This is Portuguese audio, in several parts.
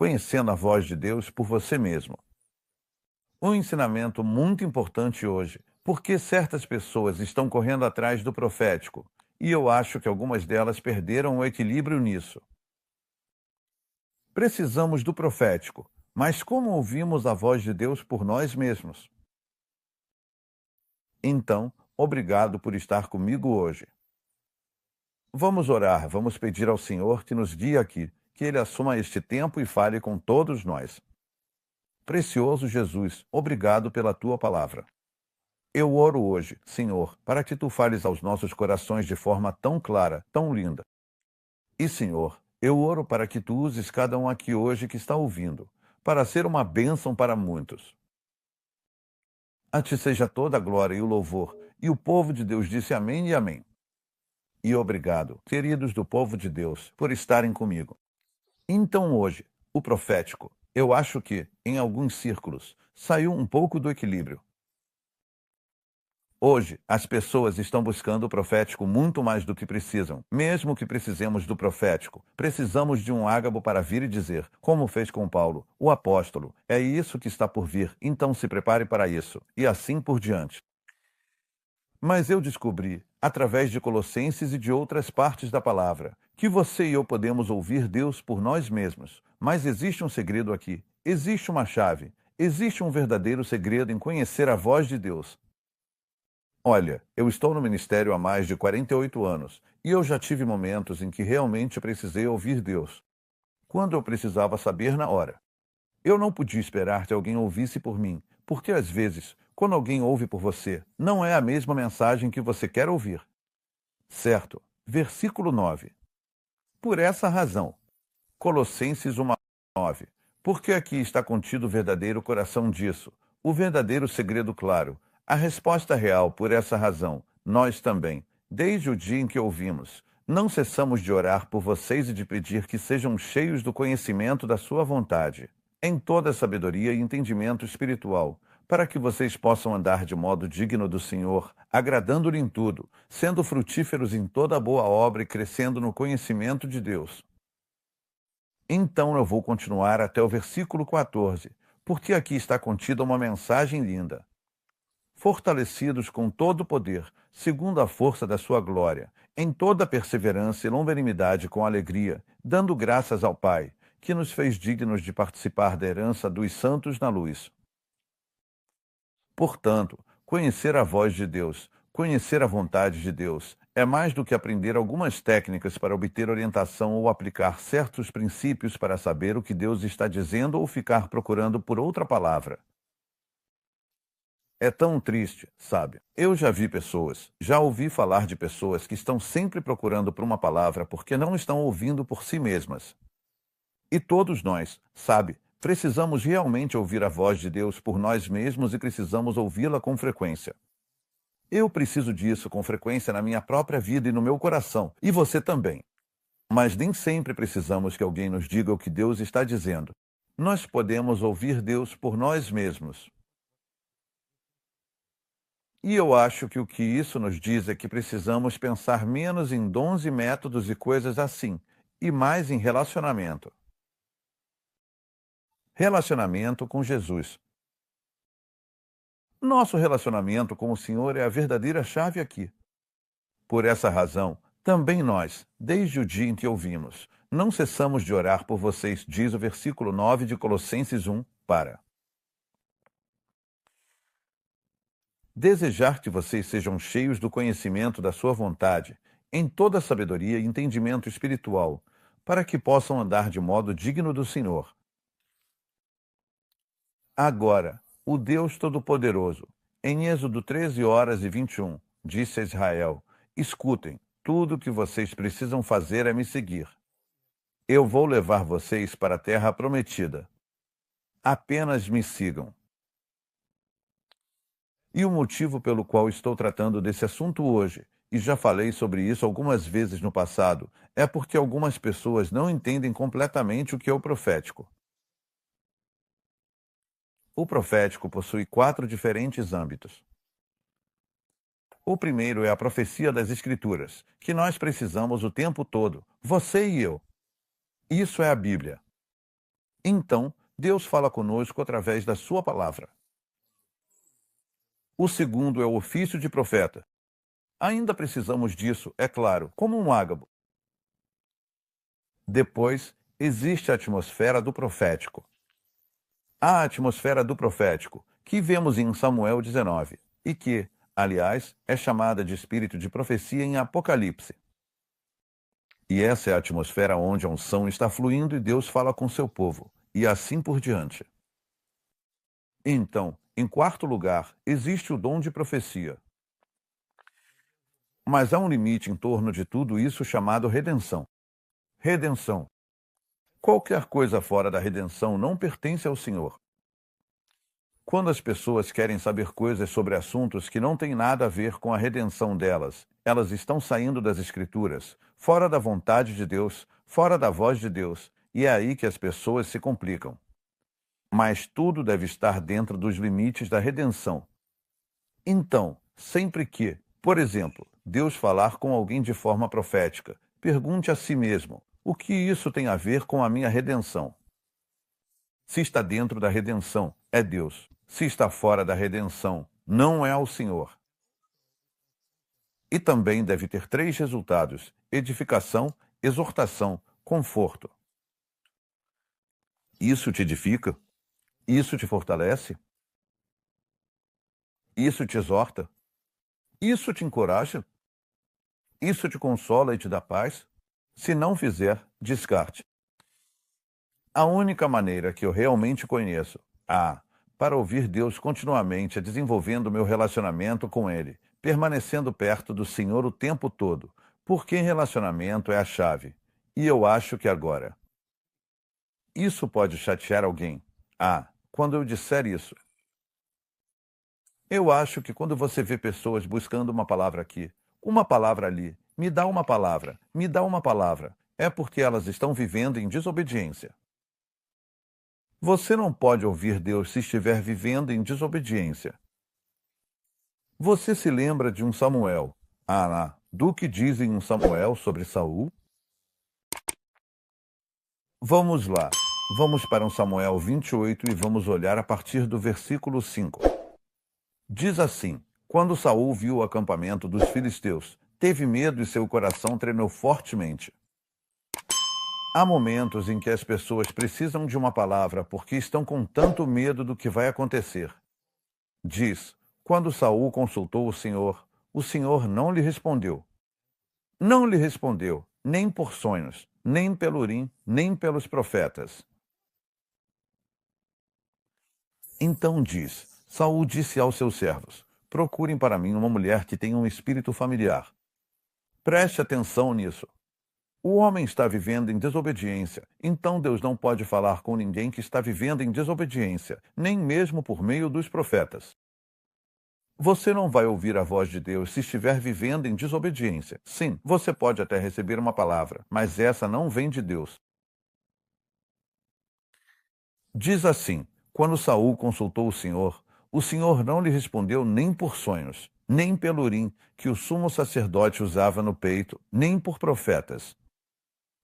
conhecendo a voz de Deus por você mesmo. Um ensinamento muito importante hoje, porque certas pessoas estão correndo atrás do profético, e eu acho que algumas delas perderam o equilíbrio nisso. Precisamos do profético, mas como ouvimos a voz de Deus por nós mesmos? Então, obrigado por estar comigo hoje. Vamos orar, vamos pedir ao Senhor que nos guie aqui, que Ele assuma este tempo e fale com todos nós. Precioso Jesus, obrigado pela tua palavra. Eu oro hoje, Senhor, para que tu fales aos nossos corações de forma tão clara, tão linda. E, Senhor, eu oro para que tu uses cada um aqui hoje que está ouvindo, para ser uma bênção para muitos. A ti seja toda a glória e o louvor. E o povo de Deus disse amém e amém. E obrigado, queridos do povo de Deus, por estarem comigo. Então hoje, o profético, eu acho que, em alguns círculos, saiu um pouco do equilíbrio. Hoje, as pessoas estão buscando o profético muito mais do que precisam. Mesmo que precisemos do profético, precisamos de um ágabo para vir e dizer, como fez com Paulo, o apóstolo, é isso que está por vir, então se prepare para isso, e assim por diante. Mas eu descobri, através de Colossenses e de outras partes da palavra, que você e eu podemos ouvir Deus por nós mesmos. Mas existe um segredo aqui, existe uma chave, existe um verdadeiro segredo em conhecer a voz de Deus. Olha, eu estou no ministério há mais de 48 anos e eu já tive momentos em que realmente precisei ouvir Deus, quando eu precisava saber na hora. Eu não podia esperar que alguém ouvisse por mim, porque às vezes, quando alguém ouve por você, não é a mesma mensagem que você quer ouvir. Certo? Versículo 9. Por essa razão, Colossenses 1:9. Porque aqui está contido o verdadeiro coração disso, o verdadeiro segredo claro, a resposta real. Por essa razão, nós também, desde o dia em que ouvimos, não cessamos de orar por vocês e de pedir que sejam cheios do conhecimento da sua vontade, em toda sabedoria e entendimento espiritual, para que vocês possam andar de modo digno do Senhor, agradando-lhe em tudo, sendo frutíferos em toda boa obra e crescendo no conhecimento de Deus. Então eu vou continuar até o versículo 14, porque aqui está contida uma mensagem linda. Fortalecidos com todo o poder, segundo a força da sua glória, em toda perseverança e longanimidade com alegria, dando graças ao Pai, que nos fez dignos de participar da herança dos santos na luz. Portanto, conhecer a voz de Deus, conhecer a vontade de Deus, é mais do que aprender algumas técnicas para obter orientação ou aplicar certos princípios para saber o que Deus está dizendo ou ficar procurando por outra palavra. É tão triste, sabe? Eu já vi pessoas, já ouvi falar de pessoas que estão sempre procurando por uma palavra porque não estão ouvindo por si mesmas. E todos nós, sabe, precisamos realmente ouvir a voz de Deus por nós mesmos e precisamos ouvi-la com frequência. Eu preciso disso com frequência na minha própria vida e no meu coração, e você também. Mas nem sempre precisamos que alguém nos diga o que Deus está dizendo. Nós podemos ouvir Deus por nós mesmos. E eu acho que o que isso nos diz é que precisamos pensar menos em dons e métodos e coisas assim, e mais em relacionamento. Relacionamento com Jesus. Nosso relacionamento com o Senhor é a verdadeira chave aqui. Por essa razão, também nós, desde o dia em que ouvimos, não cessamos de orar por vocês, diz o versículo 9 de Colossenses 1, para desejar que vocês sejam cheios do conhecimento da sua vontade, em toda sabedoria e entendimento espiritual, para que possam andar de modo digno do Senhor. Agora, o Deus Todo-Poderoso, em Êxodo 13:21, disse a Israel: escutem, tudo o que vocês precisam fazer é me seguir. Eu vou levar vocês para a terra prometida. Apenas me sigam. E o motivo pelo qual estou tratando desse assunto hoje, e já falei sobre isso algumas vezes no passado, é porque algumas pessoas não entendem completamente o que é o profético. O profético possui 4 diferentes âmbitos. O primeiro é a profecia das Escrituras, que nós precisamos o tempo todo, você e eu. Isso é a Bíblia. Então, Deus fala conosco através da sua palavra. O segundo é o ofício de profeta. Ainda precisamos disso, é claro, como um ágabo. Depois, existe a atmosfera do profético. A atmosfera do profético, que vemos em Samuel 19, e que, aliás, é chamada de espírito de profecia em Apocalipse. E essa é a atmosfera onde a unção está fluindo e Deus fala com seu povo, e assim por diante. Então, em quarto lugar, existe o dom de profecia. Mas há um limite em torno de tudo isso chamado redenção. Redenção. Qualquer coisa fora da redenção não pertence ao Senhor. Quando as pessoas querem saber coisas sobre assuntos que não têm nada a ver com a redenção delas, elas estão saindo das Escrituras, fora da vontade de Deus, fora da voz de Deus, e é aí que as pessoas se complicam. Mas tudo deve estar dentro dos limites da redenção. Então, sempre que, por exemplo, Deus falar com alguém de forma profética, pergunte a si mesmo: o que isso tem a ver com a minha redenção? Se está dentro da redenção, é Deus. Se está fora da redenção, não é o Senhor. E também deve ter três resultados: edificação, exortação, conforto. Isso te edifica? Isso te fortalece? Isso te exorta? Isso te encoraja? Isso te consola e te dá paz? Se não fizer, descarte. A única maneira que eu realmente conheço, para ouvir Deus continuamente é desenvolvendo meu relacionamento com Ele, permanecendo perto do Senhor o tempo todo, porque relacionamento é a chave. E eu acho que agora. Isso pode chatear alguém. Quando eu disser isso. Eu acho que quando você vê pessoas buscando uma palavra aqui, uma palavra ali, me dá uma palavra, me dá uma palavra, é porque elas estão vivendo em desobediência. Você não pode ouvir Deus se estiver vivendo em desobediência. Você se lembra de um Samuel? Do que dizem um Samuel sobre Saul? Vamos lá. Vamos para um Samuel 28 e vamos olhar a partir do versículo 5. Diz assim: quando Saul viu o acampamento dos filisteus, teve medo e seu coração tremeu fortemente. Há momentos em que as pessoas precisam de uma palavra porque estão com tanto medo do que vai acontecer. Diz: quando Saul consultou o Senhor não lhe respondeu. Não lhe respondeu, nem por sonhos, nem pelo Urim, nem pelos profetas. Então diz: Saul disse aos seus servos: procurem para mim uma mulher que tenha um espírito familiar. Preste atenção nisso. O homem está vivendo em desobediência, então Deus não pode falar com ninguém que está vivendo em desobediência, nem mesmo por meio dos profetas. Você não vai ouvir a voz de Deus se estiver vivendo em desobediência. Sim, você pode até receber uma palavra, mas essa não vem de Deus. Diz assim: quando Saul consultou o Senhor não lhe respondeu nem por sonhos, nem pelo urim que o sumo sacerdote usava no peito, nem por profetas.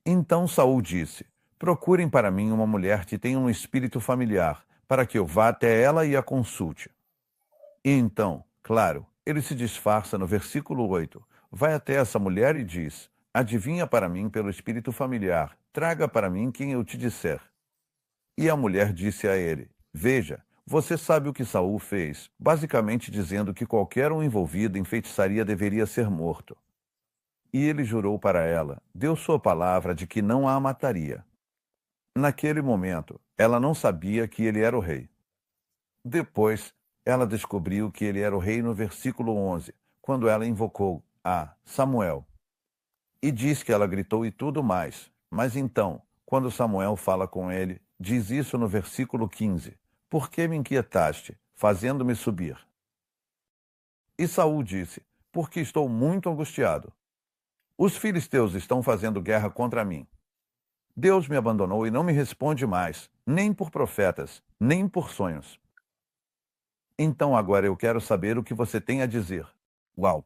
Então Saul disse: procurem para mim uma mulher que tenha um espírito familiar, para que eu vá até ela e a consulte. E então, claro, ele se disfarça no versículo 8, vai até essa mulher e diz: adivinha para mim pelo espírito familiar, traga para mim quem eu te disser. E a mulher disse a ele: veja, você sabe o que Saul fez, basicamente dizendo que qualquer um envolvido em feitiçaria deveria ser morto. E ele jurou para ela, deu sua palavra de que não a mataria. Naquele momento, ela não sabia que ele era o rei. Depois, ela descobriu que ele era o rei no versículo 11, quando ela invocou Samuel. E diz que ela gritou e tudo mais. Mas então, quando Samuel fala com ele, diz isso no versículo 15: por que me inquietaste, fazendo-me subir? E Saul disse: porque estou muito angustiado. Os filisteus estão fazendo guerra contra mim. Deus me abandonou e não me responde mais, nem por profetas, nem por sonhos. Então agora eu quero saber o que você tem a dizer. Uau!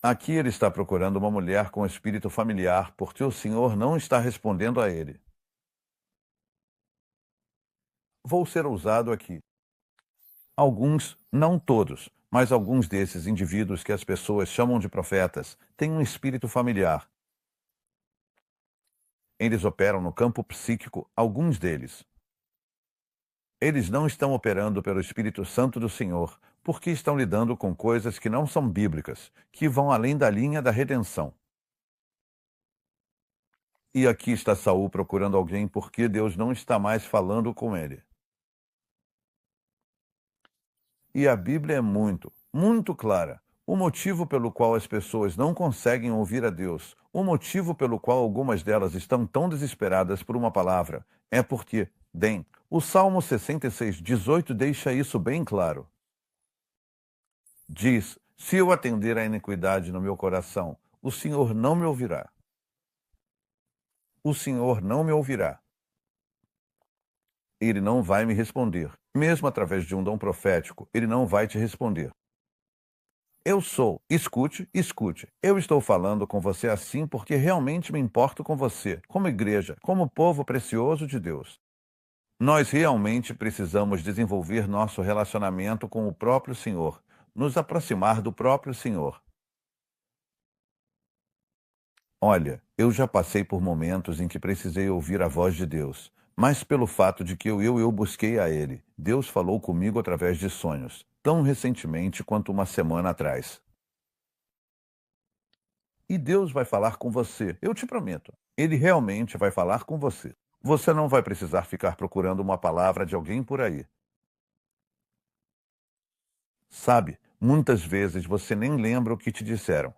Aqui ele está procurando uma mulher com espírito familiar, porque o Senhor não está respondendo a ele. Vou ser ousado aqui. Alguns, não todos, mas alguns desses indivíduos que as pessoas chamam de profetas têm um espírito familiar. Eles operam no campo psíquico, alguns deles. Eles não estão operando pelo Espírito Santo do Senhor, porque estão lidando com coisas que não são bíblicas, que vão além da linha da redenção. E aqui está Saul procurando alguém porque Deus não está mais falando com ele. E a Bíblia é muito, muito clara. O motivo pelo qual as pessoas não conseguem ouvir a Deus, o motivo pelo qual algumas delas estão tão desesperadas por uma palavra, é porque, bem, o Salmo 66:18 deixa isso bem claro. Diz: se eu atender à iniquidade no meu coração, o Senhor não me ouvirá. O Senhor não me ouvirá. Ele não vai me responder. Mesmo através de um dom profético, ele não vai te responder. Eu sou. Escute, escute. Eu estou falando com você assim porque realmente me importo com você, como igreja, como povo precioso de Deus. Nós realmente precisamos desenvolver nosso relacionamento com o próprio Senhor, nos aproximar do próprio Senhor. Olha, eu já passei por momentos em que precisei ouvir a voz de Deus, mas pelo fato de que eu busquei a Ele, Deus falou comigo através de sonhos, tão recentemente quanto uma semana atrás. E Deus vai falar com você, eu te prometo. Ele realmente vai falar com você. Você não vai precisar ficar procurando uma palavra de alguém por aí. Sabe, muitas vezes você nem lembra o que te disseram.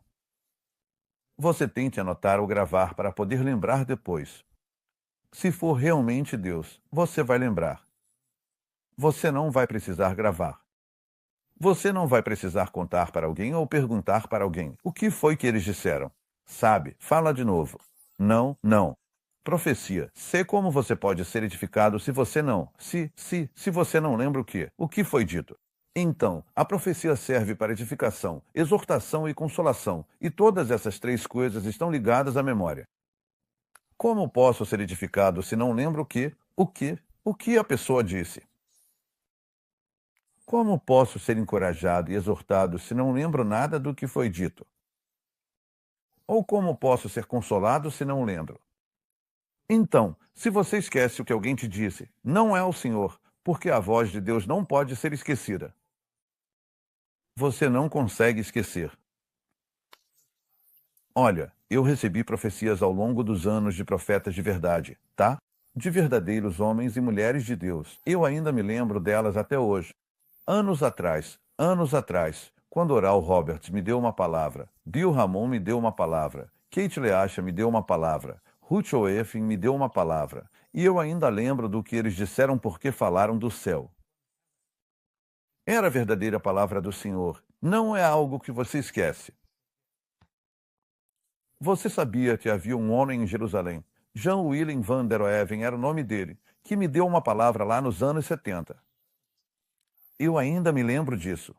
Você tente anotar ou gravar para poder lembrar depois. Se for realmente Deus, você vai lembrar. Você não vai precisar gravar. Você não vai precisar contar para alguém ou perguntar para alguém o que foi que eles disseram. Sabe, fala de novo. Não, não. Profecia. Sei como você pode ser edificado se você não. Se você não lembra o quê? O que foi dito? Então, a profecia serve para edificação, exortação e consolação, e todas essas três coisas estão ligadas à memória. Como posso ser edificado se não lembro o que a pessoa disse? Como posso ser encorajado e exortado se não lembro nada do que foi dito? Ou como posso ser consolado se não lembro? Então, se você esquece o que alguém te disse, não é o Senhor, porque a voz de Deus não pode ser esquecida. Você não consegue esquecer. Olha, eu recebi profecias ao longo dos anos de profetas de verdade, tá? De verdadeiros homens e mulheres de Deus. Eu ainda me lembro delas até hoje. Anos atrás, quando Oral Roberts me deu uma palavra, Bill Ramon me deu uma palavra, Kate Leacha me deu uma palavra, Ruth Oefing me deu uma palavra, e eu ainda lembro do que eles disseram porque falaram do céu. Era a verdadeira palavra do Senhor, não é algo que você esquece. Você sabia que havia um homem em Jerusalém, Jean Willem van der Oeven era o nome dele, que me deu uma palavra lá nos anos 70. Eu ainda me lembro disso.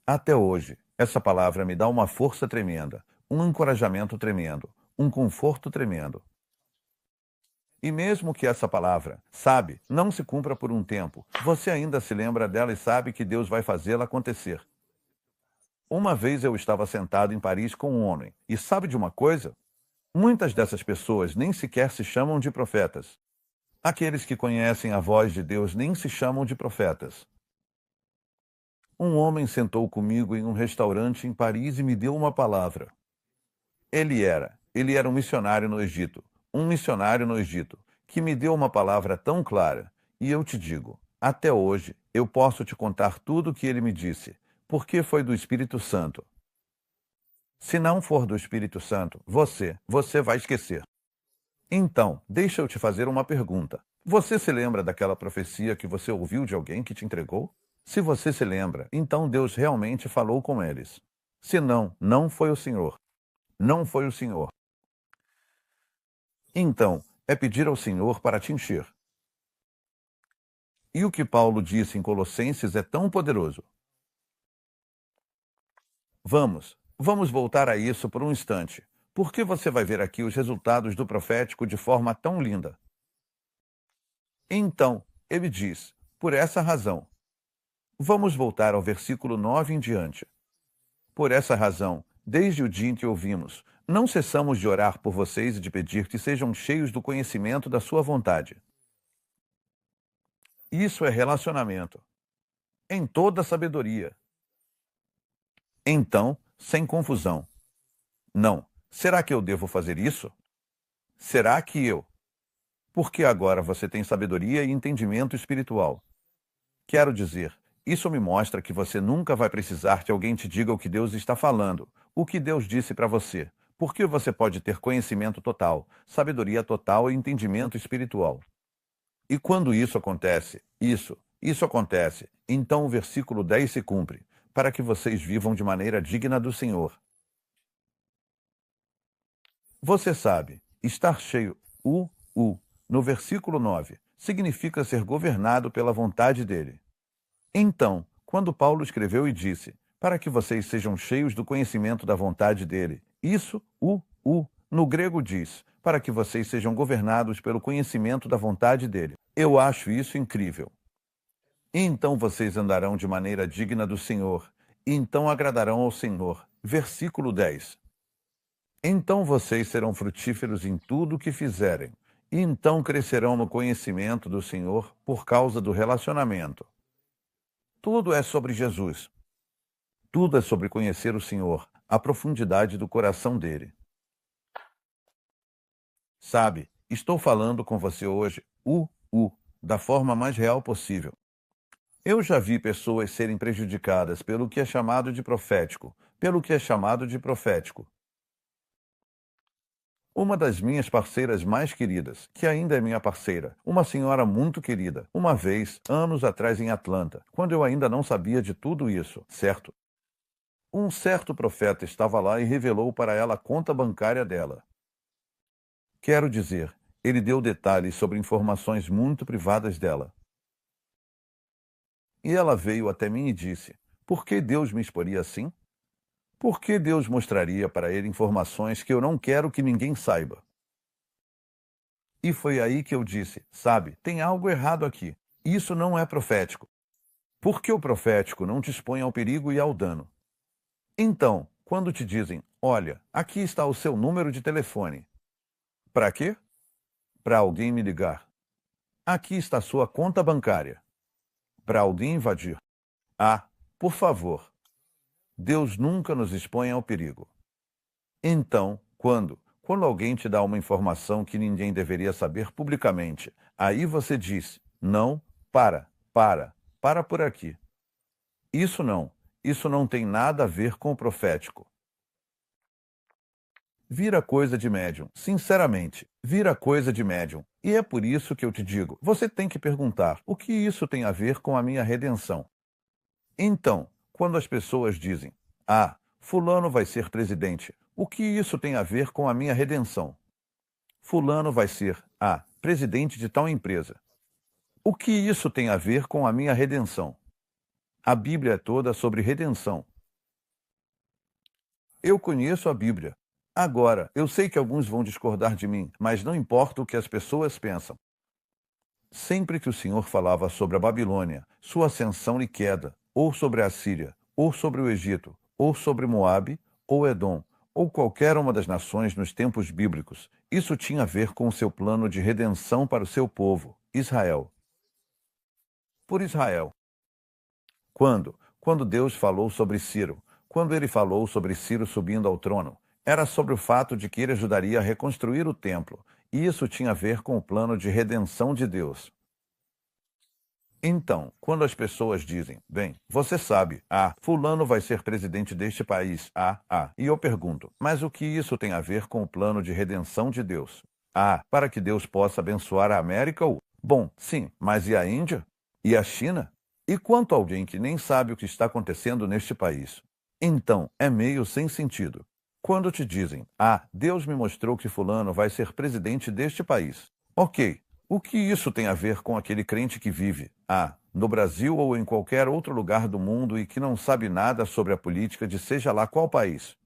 Até hoje, essa palavra me dá uma força tremenda, um encorajamento tremendo, um conforto tremendo. E mesmo que essa palavra, sabe, não se cumpra por um tempo, você ainda se lembra dela e sabe que Deus vai fazê-la acontecer. Uma vez eu estava sentado em Paris com um homem, e sabe de uma coisa? Muitas dessas pessoas nem sequer se chamam de profetas. Aqueles que conhecem a voz de Deus nem se chamam de profetas. Um homem sentou comigo em um restaurante em Paris e me deu uma palavra. Ele era um missionário no Egito, que me deu uma palavra tão clara. E eu te digo, até hoje, eu posso te contar tudo o que ele me disse, porque foi do Espírito Santo. Se não for do Espírito Santo, você vai esquecer. Então, deixa eu te fazer uma pergunta. Você se lembra daquela profecia que você ouviu de alguém que te entregou? Se você se lembra, então Deus realmente falou com eles. Se não, não foi o Senhor. Não foi o Senhor. Então, é pedir ao Senhor para te encher. E o que Paulo disse em Colossenses é tão poderoso. Vamos voltar a isso por um instante, porque você vai ver aqui os resultados do profético de forma tão linda. Então, ele diz, por essa razão. Vamos voltar ao versículo 9 em diante. Por essa razão, desde o dia em que ouvimos, não cessamos de orar por vocês e de pedir que sejam cheios do conhecimento da sua vontade. Isso é relacionamento, em toda sabedoria. Então, sem confusão. Não. Será que eu devo fazer isso? Será que eu? Porque agora você tem sabedoria e entendimento espiritual. Quero dizer, isso me mostra que você nunca vai precisar que alguém te diga o que Deus está falando, o que Deus disse para você, porque você pode ter conhecimento total, sabedoria total e entendimento espiritual. E quando isso acontece, isso acontece, então o versículo 10 se cumpre, para que vocês vivam de maneira digna do Senhor. Você sabe, estar cheio, no versículo 9, significa ser governado pela vontade dele. Então, quando Paulo escreveu e disse, para que vocês sejam cheios do conhecimento da vontade dele, isso, no grego diz, para que vocês sejam governados pelo conhecimento da vontade dele. Eu acho isso incrível. Então vocês andarão de maneira digna do Senhor, e então agradarão ao Senhor. Versículo 10. Então vocês serão frutíferos em tudo o que fizerem, e então crescerão no conhecimento do Senhor por causa do relacionamento. Tudo é sobre Jesus. Tudo é sobre conhecer o Senhor, a profundidade do coração dele. Sabe, estou falando com você hoje, da forma mais real possível. Eu já vi pessoas serem prejudicadas pelo que é chamado de profético, Uma das minhas parceiras mais queridas, que ainda é minha parceira, uma senhora muito querida, uma vez, anos atrás em Atlanta, quando eu ainda não sabia de tudo isso, certo? Um certo profeta estava lá e revelou para ela a conta bancária dela. Quero dizer, ele deu detalhes sobre informações muito privadas dela. E ela veio até mim e disse: por que Deus me exporia assim? Por que Deus mostraria para ele informações que eu não quero que ninguém saiba? E foi aí que eu disse: sabe, tem algo errado aqui. Isso não é profético. Porque o profético não te expõe ao perigo e ao dano. Então, quando te dizem: olha, aqui está o seu número de telefone. Para quê? Para alguém me ligar. Aqui está sua conta bancária. Para alguém invadir. Ah, por favor. Deus nunca nos expõe ao perigo. Então, quando alguém te dá uma informação que ninguém deveria saber publicamente, aí você diz: não, para por aqui. Isso não tem nada a ver com o profético. Vira coisa de médium, sinceramente, vira coisa de médium. E é por isso que eu te digo, você tem que perguntar, o que isso tem a ver com a minha redenção? Então, quando as pessoas dizem, fulano vai ser presidente, o que isso tem a ver com a minha redenção? Fulano vai ser, presidente de tal empresa. O que isso tem a ver com a minha redenção? A Bíblia é toda sobre redenção. Eu conheço a Bíblia. Agora, eu sei que alguns vão discordar de mim, mas não importa o que as pessoas pensam. Sempre que o Senhor falava sobre a Babilônia, sua ascensão e queda, ou sobre a Assíria, ou sobre o Egito, ou sobre Moabe, ou Edom, ou qualquer uma das nações nos tempos bíblicos, isso tinha a ver com o seu plano de redenção para o seu povo, Israel. Por Israel. Quando Deus falou sobre Ciro, quando ele falou sobre Ciro subindo ao trono, era sobre o fato de que ele ajudaria a reconstruir o templo, e isso tinha a ver com o plano de redenção de Deus. Então, quando as pessoas dizem, bem, você sabe, fulano vai ser presidente deste país, e eu pergunto, mas o que isso tem a ver com o plano de redenção de Deus? Para que Deus possa abençoar a América ou... Bom, sim, mas e a Índia? E a China? E quanto a alguém que nem sabe o que está acontecendo neste país? Então, é meio sem sentido. Quando te dizem, Deus me mostrou que fulano vai ser presidente deste país. Ok, o que isso tem a ver com aquele crente que vive, no Brasil ou em qualquer outro lugar do mundo e que não sabe nada sobre a política de seja lá qual país?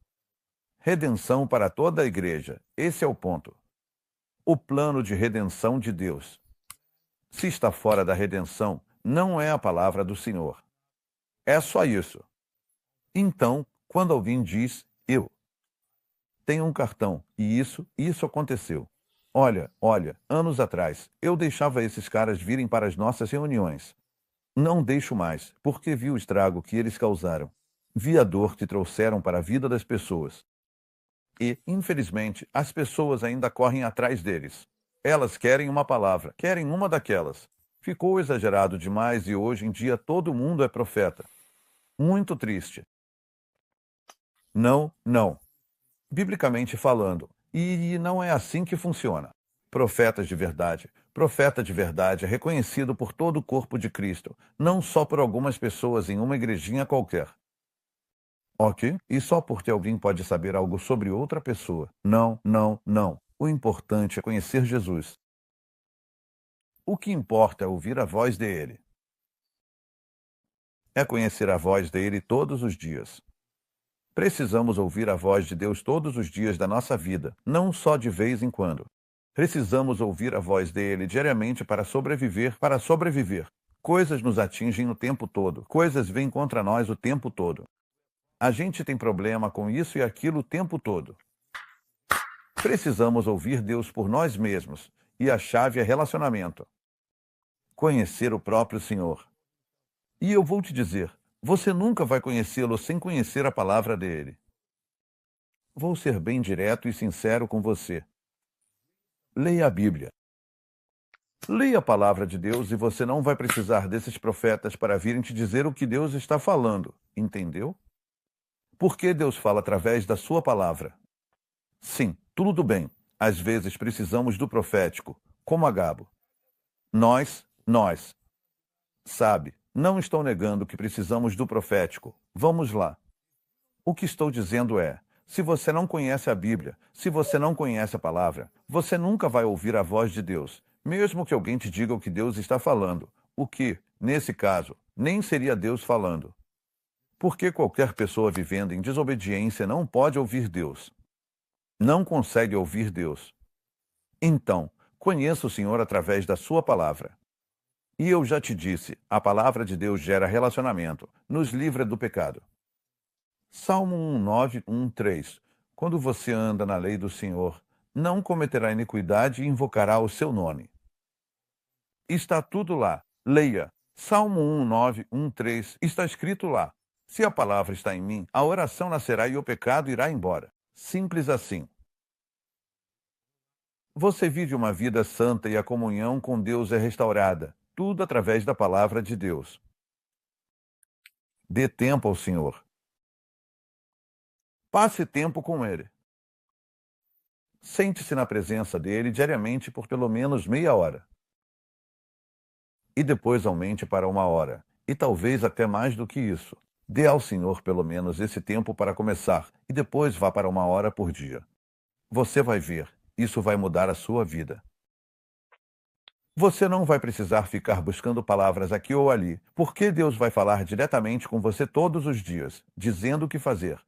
Redenção para toda a igreja. Esse é o ponto. O plano de redenção de Deus. Se está fora da redenção, não é a palavra do Senhor. É só isso. Então, quando alguém diz, eu tenho um cartão e isso aconteceu. Olha, anos atrás, eu deixava esses caras virem para as nossas reuniões. Não deixo mais, porque vi o estrago que eles causaram. Vi a dor que trouxeram para a vida das pessoas. E, infelizmente, as pessoas ainda correm atrás deles. Elas querem uma palavra, querem uma daquelas. Ficou exagerado demais e hoje em dia todo mundo é profeta. Muito triste. Não, não. Biblicamente falando, e não é assim que funciona. Profeta de verdade é reconhecido por todo o corpo de Cristo, não só por algumas pessoas em uma igrejinha qualquer. Ok? E só porque alguém pode saber algo sobre outra pessoa. Não, não, não. O importante é conhecer Jesus. O que importa é ouvir a voz dele. É conhecer a voz dele todos os dias. Precisamos ouvir a voz de Deus todos os dias da nossa vida, não só de vez em quando. Precisamos ouvir a voz dele diariamente para sobreviver, para sobreviver. Coisas nos atingem o tempo todo, coisas vêm contra nós o tempo todo. A gente tem problema com isso e aquilo o tempo todo. Precisamos ouvir Deus por nós mesmos, e a chave é relacionamento. Conhecer o próprio Senhor. E eu vou te dizer, você nunca vai conhecê-lo sem conhecer a palavra dele. Vou ser bem direto e sincero com você. Leia a Bíblia. Leia a palavra de Deus e você não vai precisar desses profetas para virem te dizer o que Deus está falando, entendeu? Porque Deus fala através da sua palavra. Sim, tudo bem. Às vezes precisamos do profético, como Agabo. Nós, sabe, não estou negando que precisamos do profético. Vamos lá. O que estou dizendo é, se você não conhece a Bíblia, se você não conhece a palavra, você nunca vai ouvir a voz de Deus, mesmo que alguém te diga o que Deus está falando, o que, nesse caso, nem seria Deus falando. Porque qualquer pessoa vivendo em desobediência não pode ouvir Deus. Não consegue ouvir Deus. Então, conheça o Senhor através da sua palavra. E eu já te disse, a palavra de Deus gera relacionamento, nos livra do pecado. Salmo 1:9-1:3. Quando você anda na lei do Senhor, não cometerá iniquidade e invocará o seu nome. Está tudo lá. Leia. Salmo 1:9-1:3. Está escrito lá. Se a palavra está em mim, a oração nascerá e o pecado irá embora. Simples assim. Você vive uma vida santa e a comunhão com Deus é restaurada. Tudo através da palavra de Deus. Dê tempo ao Senhor. Passe tempo com Ele. Sente-se na presença dele diariamente por pelo menos meia hora. E depois aumente para uma hora. E talvez até mais do que isso. Dê ao Senhor pelo menos esse tempo para começar. E depois vá para uma hora por dia. Você vai ver. Isso vai mudar a sua vida. Você não vai precisar ficar buscando palavras aqui ou ali, porque Deus vai falar diretamente com você todos os dias, dizendo o que fazer.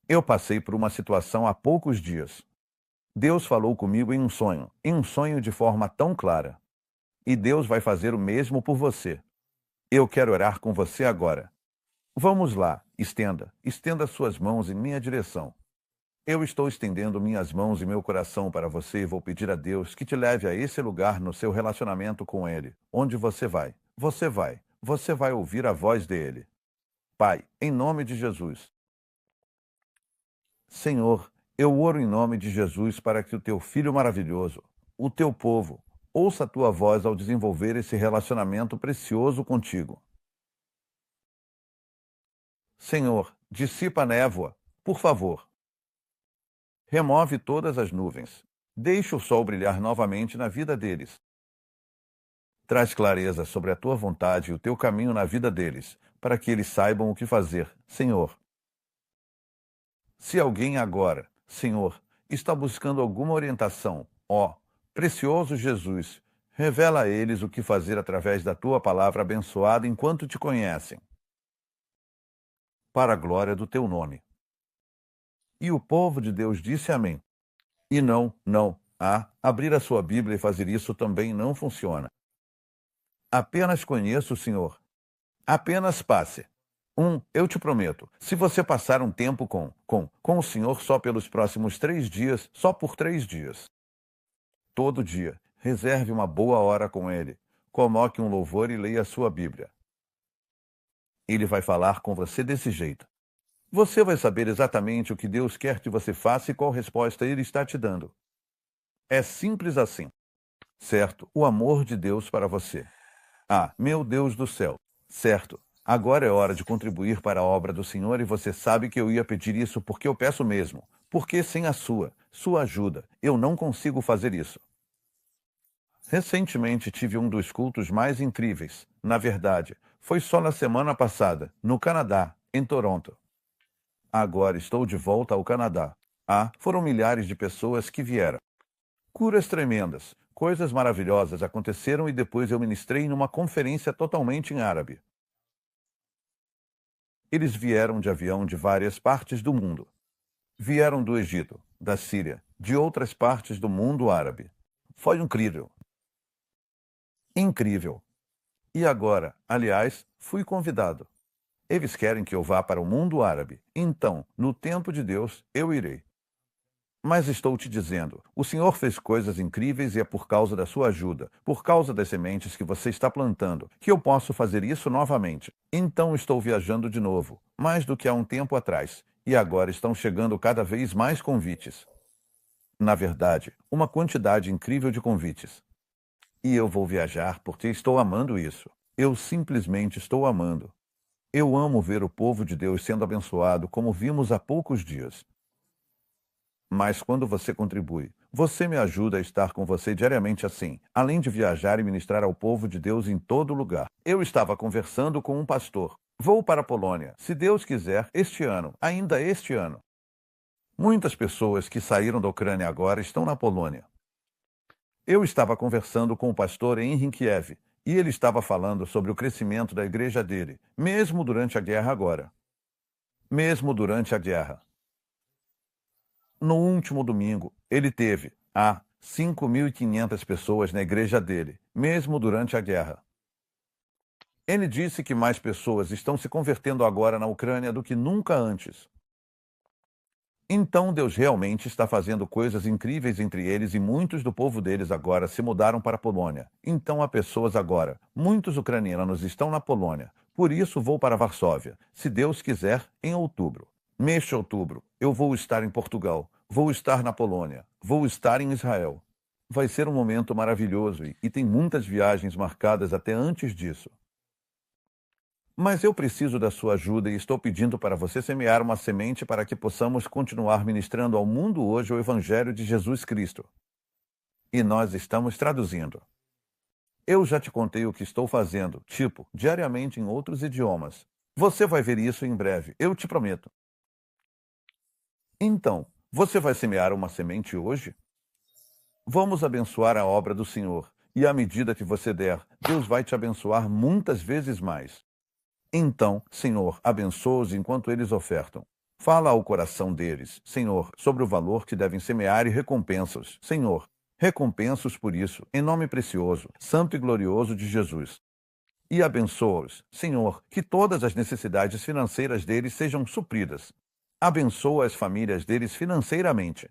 Eu passei por uma situação há poucos dias. Deus falou comigo em um sonho de forma tão clara. E Deus vai fazer o mesmo por você. Eu quero orar com você agora. Vamos lá, estenda suas mãos em minha direção. Eu estou estendendo minhas mãos e meu coração para você e vou pedir a Deus que te leve a esse lugar no seu relacionamento com Ele, onde você vai ouvir a voz dele. Pai, em nome de Jesus. Senhor, eu oro em nome de Jesus para que o teu Filho maravilhoso, o teu povo, ouça a tua voz ao desenvolver esse relacionamento precioso contigo. Senhor, dissipa a névoa, por favor. Remove todas as nuvens. Deixa o sol brilhar novamente na vida deles. Traz clareza sobre a tua vontade e o teu caminho na vida deles, para que eles saibam o que fazer, Senhor. Se alguém agora, Senhor, está buscando alguma orientação, ó, precioso Jesus, revela a eles o que fazer através da tua palavra abençoada enquanto te conhecem. Para a glória do teu nome. E o povo de Deus disse amém. E não, abrir a sua Bíblia e fazer isso também não funciona. Apenas conheça o Senhor. Apenas passe. Eu te prometo, se você passar um tempo com o Senhor só pelos próximos 3 dias, só por 3 dias, todo dia, reserve uma boa hora com Ele. Coloque um louvor e leia a sua Bíblia. Ele vai falar com você desse jeito. Você vai saber exatamente o que Deus quer que você faça e qual resposta Ele está te dando. É simples assim. Certo, o amor de Deus para você. Ah, meu Deus do céu. Certo, agora é hora de contribuir para a obra do Senhor e você sabe que eu ia pedir isso porque eu peço mesmo. Porque sem a sua ajuda, eu não consigo fazer isso. Recentemente tive um dos cultos mais incríveis. Na verdade, foi só na semana passada, no Canadá, em Toronto. Agora estou de volta ao Canadá. Ah, foram milhares de pessoas que vieram. Curas tremendas, coisas maravilhosas aconteceram e depois eu ministrei numa conferência totalmente em árabe. Eles vieram de avião de várias partes do mundo. Vieram do Egito, da Síria, de outras partes do mundo árabe. Foi incrível. Incrível. E agora, aliás, fui convidado. Eles querem que eu vá para o mundo árabe. Então, no tempo de Deus, eu irei. Mas estou te dizendo, o Senhor fez coisas incríveis e é por causa da sua ajuda, por causa das sementes que você está plantando, que eu posso fazer isso novamente. Então estou viajando de novo, mais do que há um tempo atrás, e agora estão chegando cada vez mais convites. Na verdade, uma quantidade incrível de convites. E eu vou viajar porque estou amando isso. Eu simplesmente estou amando. Eu amo ver o povo de Deus sendo abençoado, como vimos há poucos dias. Mas quando você contribui, você me ajuda a estar com você diariamente assim, além de viajar e ministrar ao povo de Deus em todo lugar. Eu estava conversando com um pastor. Vou para a Polônia, se Deus quiser, este ano, ainda este ano. Muitas pessoas que saíram da Ucrânia agora estão na Polônia. Eu estava conversando com o pastor em Kiev, e ele estava falando sobre o crescimento da igreja dele, mesmo durante a guerra agora. Mesmo durante a guerra. No último domingo, ele teve 5.500 pessoas na igreja dele, mesmo durante a guerra. Ele disse que mais pessoas estão se convertendo agora na Ucrânia do que nunca antes. Então Deus realmente está fazendo coisas incríveis entre eles e muitos do povo deles agora se mudaram para a Polônia. Então há pessoas agora. Muitos ucranianos estão na Polônia. Por isso vou para Varsóvia, se Deus quiser, em outubro. Neste outubro, eu vou estar em Portugal, vou estar na Polônia, vou estar em Israel. Vai ser um momento maravilhoso e tem muitas viagens marcadas até antes disso. Mas eu preciso da sua ajuda e estou pedindo para você semear uma semente para que possamos continuar ministrando ao mundo hoje o Evangelho de Jesus Cristo. E nós estamos traduzindo. Eu já te contei o que estou fazendo, diariamente em outros idiomas. Você vai ver isso em breve, eu te prometo. Então, você vai semear uma semente hoje? Vamos abençoar a obra do Senhor, e à medida que você der, Deus vai te abençoar muitas vezes mais. Então, Senhor, abençoa-os enquanto eles ofertam. Fala ao coração deles, Senhor, sobre o valor que devem semear e recompensa-os. Senhor, recompensa-os por isso, em nome precioso, santo e glorioso de Jesus. E abençoa-os, Senhor, que todas as necessidades financeiras deles sejam supridas. Abençoa as famílias deles financeiramente.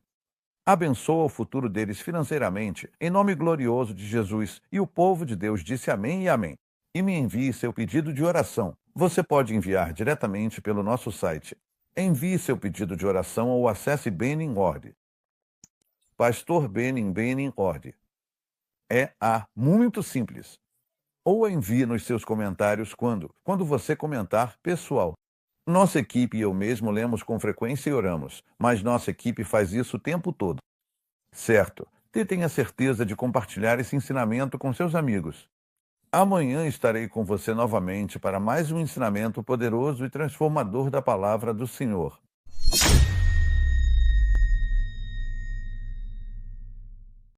Abençoa o futuro deles financeiramente, em nome glorioso de Jesus. E o povo de Deus disse amém e amém. E me envie seu pedido de oração. Você pode enviar diretamente pelo nosso site. Envie seu pedido de oração ou acesse Benin.org. Pastor Benin.org. Muito simples. Ou envie nos seus comentários quando você comentar pessoal. Nossa equipe e eu mesmo lemos com frequência e oramos, mas nossa equipe faz isso o tempo todo. Certo? Tenha certeza de compartilhar esse ensinamento com seus amigos. Amanhã estarei com você novamente para mais um ensinamento poderoso e transformador da palavra do Senhor.